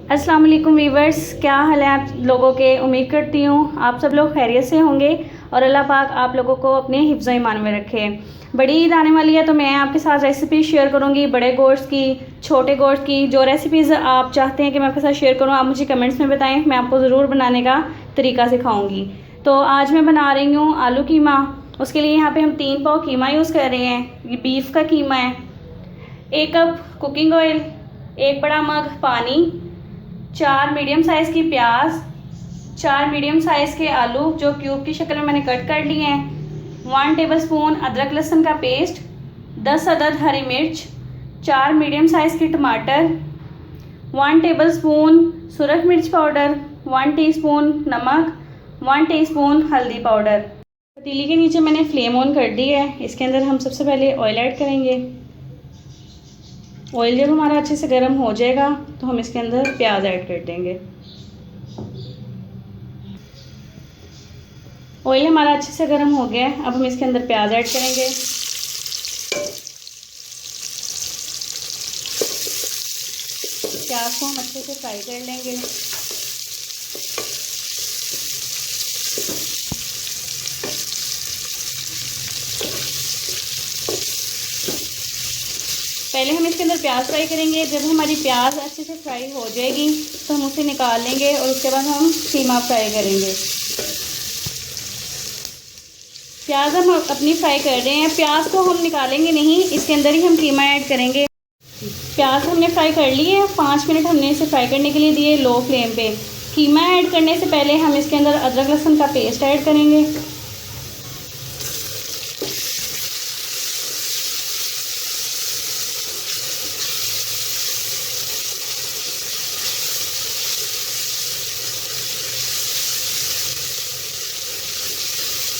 अस्सलाम वालेकुम वीवर्स, क्या हाल है आप लोगों के। उम्मीद करती हूँ आप सब लोग खैरियत से होंगे और अल्लाह पाक आप लोगों को अपने हिफ्ज़ ईमान में रखे। बड़ी ईद आने वाली है तो मैं आपके साथ रेसिपी शेयर करूँगी, बड़े गोश्त की, छोटे गोश्त की। जो रेसिपीज़ आप चाहते हैं कि मैं आपके साथ शेयर करूँ, आप मुझे कमेंट्स में बताएँ, मैं आपको ज़रूर बनाने का तरीका सिखाऊँगी। तो आज मैं बना रही हूँ आलू कीमा। उसके लिए यहाँ पर हम 3 पाव कीमा यूज़ कर रहे हैं। ये बीफ का कीमा है। 1 कप कुकिंग ऑयल, 1 बड़ा मग पानी, 4 मीडियम साइज़ की प्याज, 4 मीडियम साइज़ के आलू जो क्यूब की शक्ल में मैंने कट कर लिए हैं, 1 टेबलस्पून अदरक लहसुन का पेस्ट, 10 अदद हरी मिर्च, 4 मीडियम साइज़ के टमाटर, 1 टेबलस्पून सुरख मिर्च पाउडर, 1 टीस्पून नमक, 1 टीस्पून हल्दी पाउडर। पतीली के नीचे मैंने फ्लेम ऑन कर दी है। इसके अंदर हम सबसे पहले ऑयल ऐड करेंगे। ऑयल जब हमारा अच्छे से गर्म हो जाएगा तो हम इसके अंदर प्याज ऐड कर देंगे। ऑयल हमारा अच्छे से गर्म हो गया है। अब हम इसके अंदर प्याज ऐड करेंगे। प्याज को हम अच्छे से फ्राई कर लेंगे। पहले हम इसके अंदर प्याज फ्राई करेंगे। जब हमारी प्याज अच्छे से फ्राई हो जाएगी तो हम उसे निकाल लेंगे और उसके बाद हम कीमा फ्राई करेंगे। प्याज हम अपनी फ्राई कर रहे हैं। प्याज को हम निकालेंगे नहीं, इसके अंदर ही हम कीमा ऐड करेंगे। प्याज हमने फ्राई कर ली है। 5 मिनट हमने इसे फ्राई करने के लिए दिए लो फ्लेम पे। कीमा ऐड करने से पहले हम इसके अंदर अदरक लहसुन का पेस्ट ऐड करेंगे।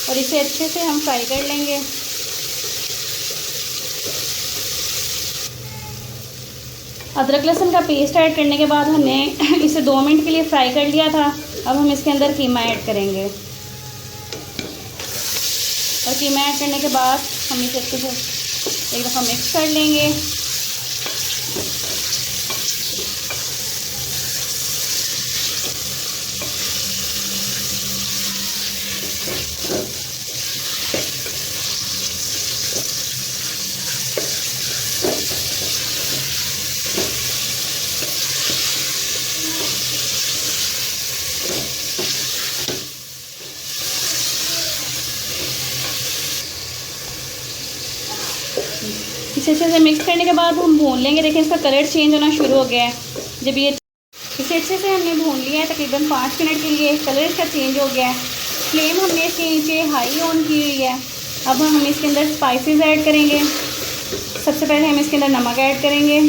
और इसे अच्छे से हम फ्राई कर लेंगे। अदरक लहसुन का पेस्ट ऐड करने के बाद हमने इसे 2 मिनट के लिए फ्राई कर लिया था। अब हम इसके अंदर कीमा ऐड करेंगे और कीमा ऐड करने के बाद हम इसे अच्छे से एक दफ़ा मिक्स कर लेंगे। इसे अच्छे से मिक्स करने के बाद हम भून लेंगे। देखिए इसका कलर चेंज होना शुरू हो गया है। जब ये इसे अच्छे से हमने भून लिया है तकरीबन 5 मिनट के लिए, कलर इसका चेंज हो गया है। फ्लेम हमने इसके नीचे हाई ऑन की हुई है। अब हम इसके अंदर स्पाइसेस ऐड करेंगे। सबसे पहले हम इसके अंदर नमक ऐड करेंगे,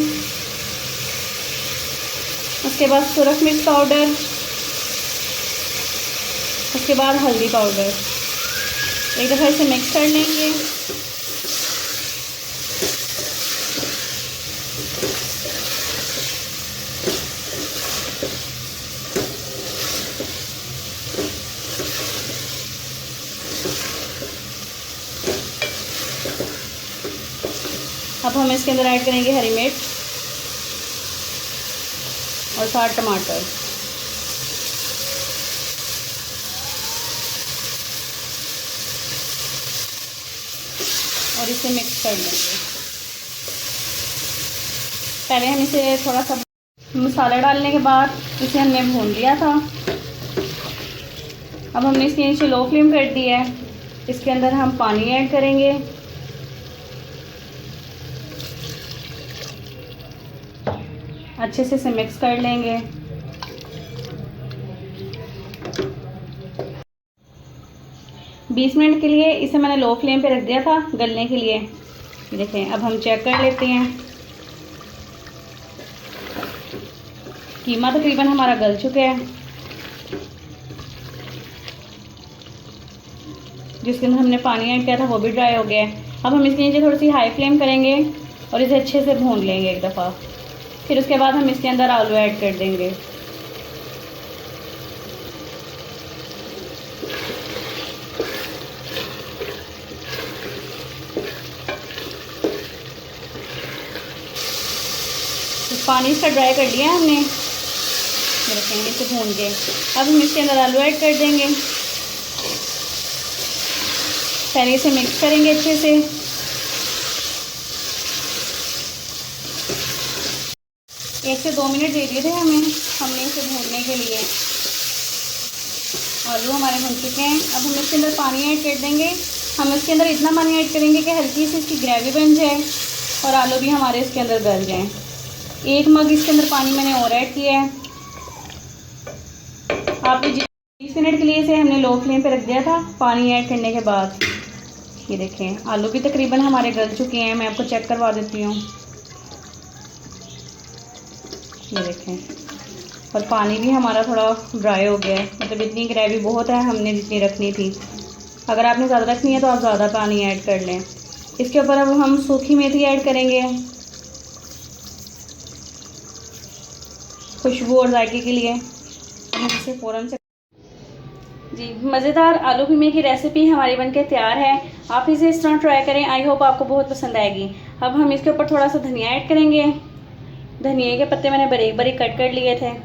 उसके बाद सुरख मिर्च पाउडर, उसके बाद हल्दी पाउडर। एक दफ़ा इसे मिक्स कर लेंगे। अब हम इसके अंदर ऐड करेंगे हरी मिर्च और साथ टमाटर। और इसे मिक्स कर लेंगे। पहले हम इसे थोड़ा सा मसाला डालने के बाद इसे हमने भून लिया था। अब हमने इसके नीचे लो फ्लेम कर दी है। इसके अंदर हम पानी ऐड करेंगे। अच्छे से इसे मिक्स कर लेंगे। बीस मिनट के लिए इसे मैंने लो फ्लेम पे रख दिया था गलने के लिए। देखें अब हम चेक कर लेते हैं। कीमा तकरीबन हमारा गल चुका है। जिसके अंदर हमने पानी ऐड किया था वो भी ड्राई हो गया है। अब हम इसके नीचे थोड़ी सी हाई फ्लेम करेंगे और इसे अच्छे से भून लेंगे एक दफ़ा। फिर उसके बाद हम इसके अंदर आलू ऐड कर देंगे। पानी इसका ड्राई कर लिया हमने। रखेंगे इसे भून के। अब हम इसके अंदर आलू ऐड कर देंगे, पहले इसे मिक्स करेंगे अच्छे से। 1 से 2 मिनट दे दिए थे हमने इसे भूनने के लिए। आलू हमारे भून चुके हैं। अब हम इसके अंदर पानी ऐड कर देंगे। हम इसके अंदर इतना पानी ऐड करेंगे कि हल्की सी इसकी ग्रेवी बन जाए और आलू भी हमारे इसके अंदर गल जाएं। 1 मग इसके अंदर पानी मैंने और ऐड किया है। आपने 20 मिनट के लिए इसे हमने लो फ्लेम पे रख दिया था पानी ऐड करने के बाद। ये देखें आलू भी तकरीबन हमारे गल चुके हैं। मैं आपको चेक करवा देती हूँ। ये देखें, और पानी भी हमारा थोड़ा ड्राई हो गया है, मतलब इतनी ग्रेवी बहुत है हमने जितनी रखनी थी। अगर आपने ज़्यादा रखनी है तो आप ज़्यादा पानी ऐड कर लें। इसके ऊपर अब हम सूखी मेथी ऐड करेंगे खुशबू और जायके के लिए। हम इसे फ़ौरन से जी, मज़ेदार आलू कीमे की रेसिपी हमारी बनके तैयार है। आप इसे इस तरह ट्राई करें, आई होप आपको बहुत पसंद आएगी। अब हम इसके ऊपर थोड़ा सा धनिया ऐड करेंगे। धनिया के पत्ते मैंने बारीक बारीक कट कर लिए थे।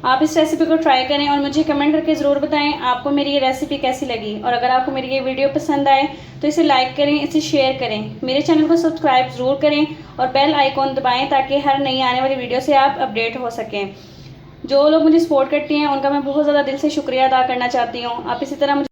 आप इस रेसिपी को ट्राई करें और मुझे कमेंट करके ज़रूर बताएं आपको मेरी ये रेसिपी कैसी लगी। और अगर आपको मेरी ये वीडियो पसंद आए तो इसे लाइक करें, इसे शेयर करें, मेरे चैनल को सब्सक्राइब ज़रूर करें और बेल आइकॉन दबाएं ताकि हर नई आने वाली वीडियो से आप अपडेट हो सकें। जो लोग मुझे सपोर्ट करती हैं उनका मैं बहुत ज़्यादा दिल से शुक्रिया अदा करना चाहती हूँ। आप इसी तरह